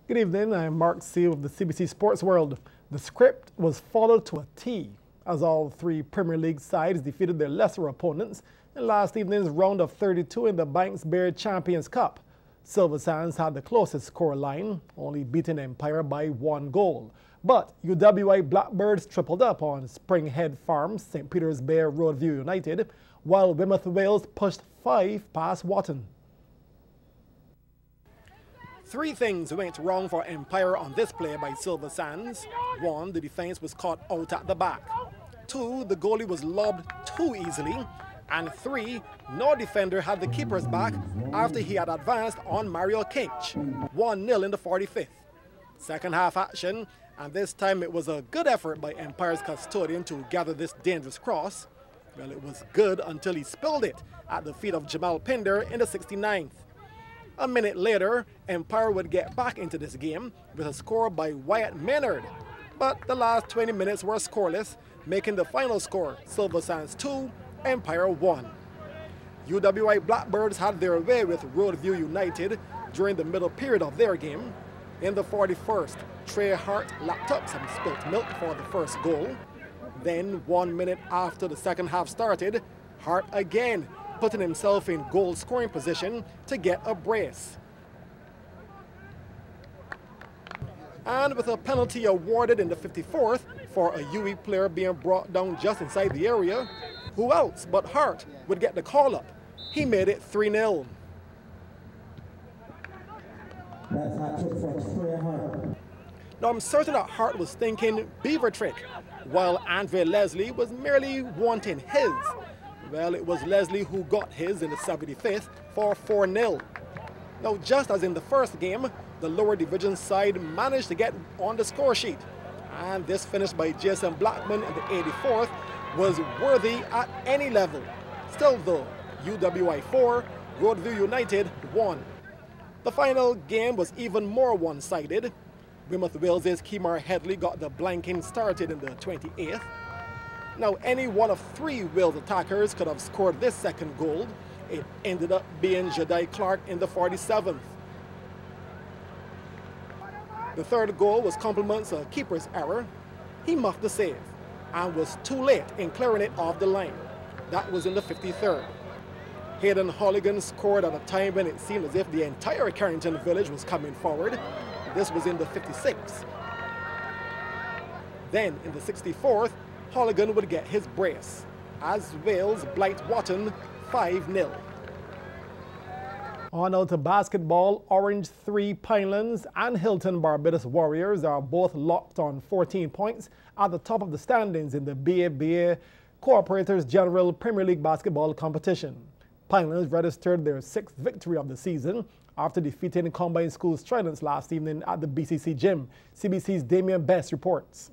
Good evening, I'm Mark Seal of the CBC Sports World. The script was followed to a T as all three Premier League sides defeated their lesser opponents in last evening's round of 32 in the Banks Bear Champions Cup. Silver Sands had the closest score line, only beating Empire by 1 goal. But UWI Blackbirds tripled up on Springhead Farms, St. Peter's Bear Roadview United, while Weymouth Wales pushed 5 past Wotton. Three things went wrong for Empire on this play by Silver Sands. 1, the defense was caught out at the back. 2, the goalie was lobbed too easily. And 3, no defender had the keeper's back after he had advanced on Mario Kinch. 1-0 in the 45th. Second half action, and this time it was a good effort by Empire's custodian to gather this dangerous cross. Well, it was good until he spilled it at the feet of Jamal Pinder in the 69th. A minute later, Empire would get back into this game with a score by Wyatt Maynard. But the last 20 minutes were scoreless, making the final score Silver Sands 2, Empire 1. UWI Blackbirds had their way with Roadview United during the middle period of their game. In the 41st, Trey Hart lapped up some spilt milk for the first goal. Then, 1 minute after the second half started, Hart again putting himself in goal scoring position to get a brace. And with a penalty awarded in the 54th for a UE player being brought down just inside the area, who else but Hart would get the call up? He made it 3-0. Now I'm certain that Hart was thinking beaver trick, while Andre Leslie was merely wanting his. Well, it was Leslie who got his in the 75th for 4-0. Now, just as in the first game, the lower division side managed to get on the score sheet. And this finish by Jason Blackman in the 84th was worthy at any level. Still though, UWI 4, Roadview United 1. The final game was even more one-sided. Weymouth Wales' Kemar Headley got the blanking started in the 28th. Now, any one of 3 Wales attackers could have scored this second goal. It ended up being Jadai Clark in the 47th. The third goal was compliments a keeper's error. He muffed the save and was too late in clearing it off the line. That was in the 53rd. Hayden Holligan scored at a time when it seemed as if the entire Carrington village was coming forward. This was in the 56th. Then, in the 64th, Holligan would get his brace as Wales blight Wotton 5-0. On out to basketball, Orange 3 Pinelands and Hilton Barbados Warriors are both locked on 14 points at the top of the standings in the BABA Cooperators General Premier League basketball competition. Pinelands registered their 6th victory of the season after defeating Combined Schools Tridents last evening at the BCC Gym. CBC's Damien Best reports.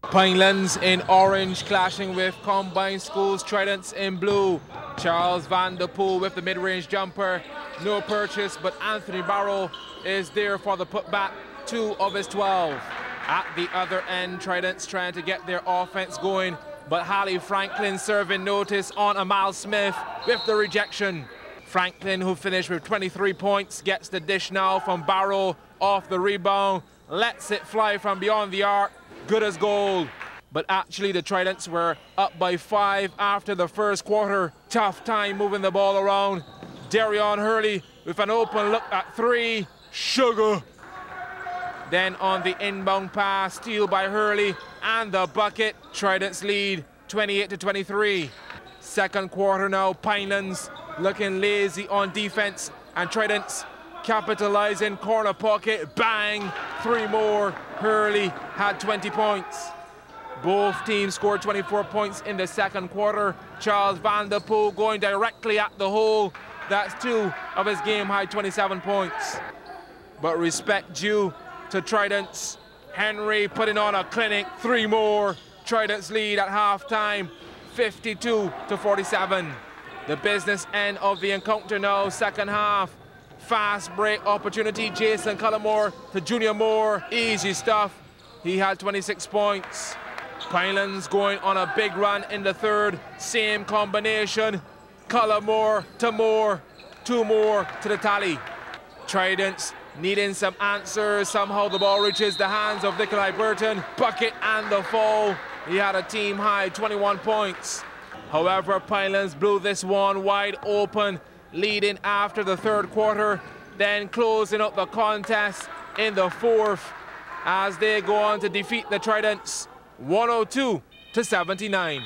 Pinelands in orange clashing with Combined Schools Tridents in blue. Charles Van Der Poel with the mid-range jumper. No purchase, but Anthony Barrow is there for the putback, 2 of his 12. At the other end, Tridents trying to get their offense going, but Hallie Franklin serving notice on Amal Smith with the rejection. Franklin, who finished with 23 points, gets the dish now from Barrow off the rebound, lets it fly from beyond the arc. Good as gold. But actually the Tridents were up by 5 after the first quarter. Tough time moving the ball around. Darion Hurley with an open look at 3. Sugar. Then on the inbound pass, steal by Hurley and the bucket. Tridents lead 28-23. Second quarter now, Pinelands looking lazy on defense and Tridents capitalizing corner pocket, bang, 3 more. Hurley had 20 points. Both teams scored 24 points in the second quarter. Charles Van Der Poel going directly at the hole. That's 2 of his game-high 27 points. But respect due to Tridents. Henry putting on a clinic, 3 more. Tridents lead at halftime, 52-47. The business end of the encounter now, second half. Fast break opportunity, Jason Cullimore to Junior Moore. Easy stuff. He had 26 points. Pinelands going on a big run in the third. Same combination. Cullimore to Moore. 2 more to the tally. Tridents needing some answers. Somehow the ball reaches the hands of Nikolai Burton. Bucket and the foul. He had a team high 21 points. However, Pinelands blew this one wide open, leading after the third quarter, then closing up the contest in the fourth as they go on to defeat the Tridents 102-79.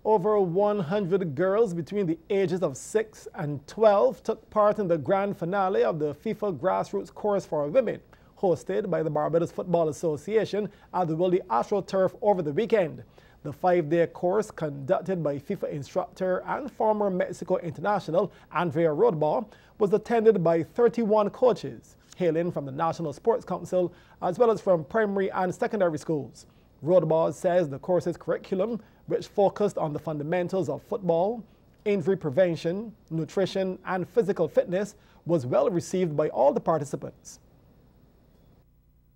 Over 100 girls between the ages of 6 and 12 took part in the grand finale of the FIFA Grassroots Course for Women, hosted by the Barbados Football Association at the Willie AstroTurf over the weekend. The 5-day course, conducted by FIFA instructor and former Mexico international Andrea Rodebaugh, was attended by 31 coaches, hailing from the National Sports Council as well as from primary and secondary schools. Rodebaugh says the course's curriculum, which focused on the fundamentals of football, injury prevention, nutrition, and physical fitness, was well received by all the participants.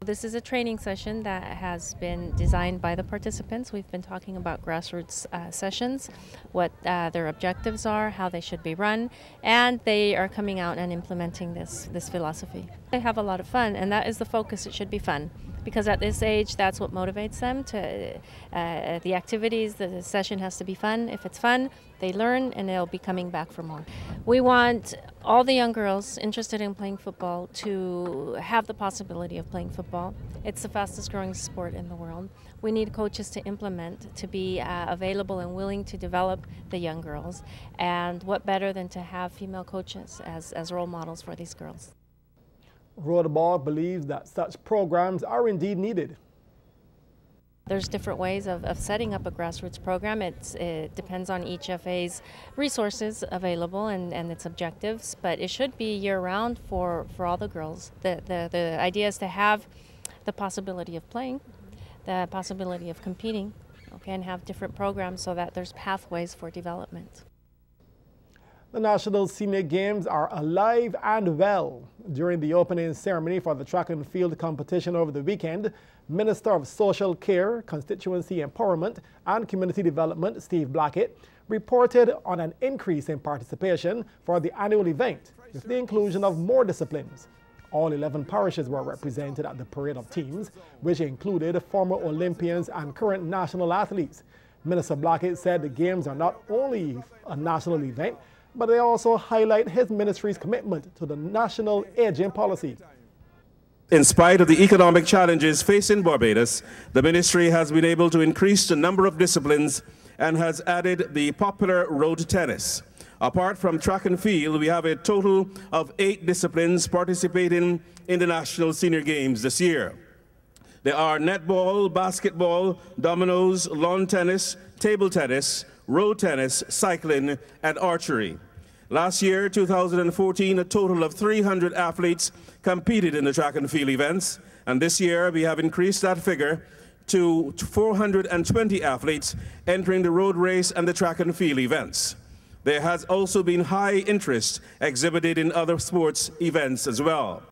This is a training session that has been designed by the participants. We've been talking about grassroots sessions, what their objectives are, how they should be run, and they are coming out and implementing this philosophy. They have a lot of fun, and that is the focus. It should be fun, because at this age, that's what motivates them to the activities. The session has to be fun. If it's fun, they learn and they'll be coming back for more. We want all the young girls interested in playing football to have the possibility of playing football. It's the fastest growing sport in the world. We need coaches to implement, to be available and willing to develop the young girls. And what better than to have female coaches as role models for these girls. Rodebaugh believes that such programs are indeed needed. There's different ways of setting up a grassroots program. It depends on each FA's resources available and its objectives, but it should be year-round for all the girls. The idea is to have the possibility of playing, the possibility of competing, okay, and have different programs so that there's pathways for development. The National Senior Games are alive and well. During the opening ceremony for the track and field competition over the weekend, Minister of Social Care, Constituency Empowerment and Community Development, Steve Blackett, reported on an increase in participation for the annual event, with the inclusion of more disciplines. All 11 parishes were represented at the parade of teams, which included former Olympians and current national athletes. Minister Blackett said the Games are not only a national event, but they also highlight his ministry's commitment to the national aging policy. In spite of the economic challenges facing Barbados, the ministry has been able to increase the number of disciplines and has added the popular road tennis. Apart from track and field, we have a total of 8 disciplines participating in the National Senior Games this year. There are netball, basketball, dominoes, lawn tennis, table tennis, road tennis, cycling, and archery. Last year, 2014, a total of 300 athletes competed in the track and field events, and this year we have increased that figure to 420 athletes entering the road race and the track and field events. There has also been high interest exhibited in other sports events as well.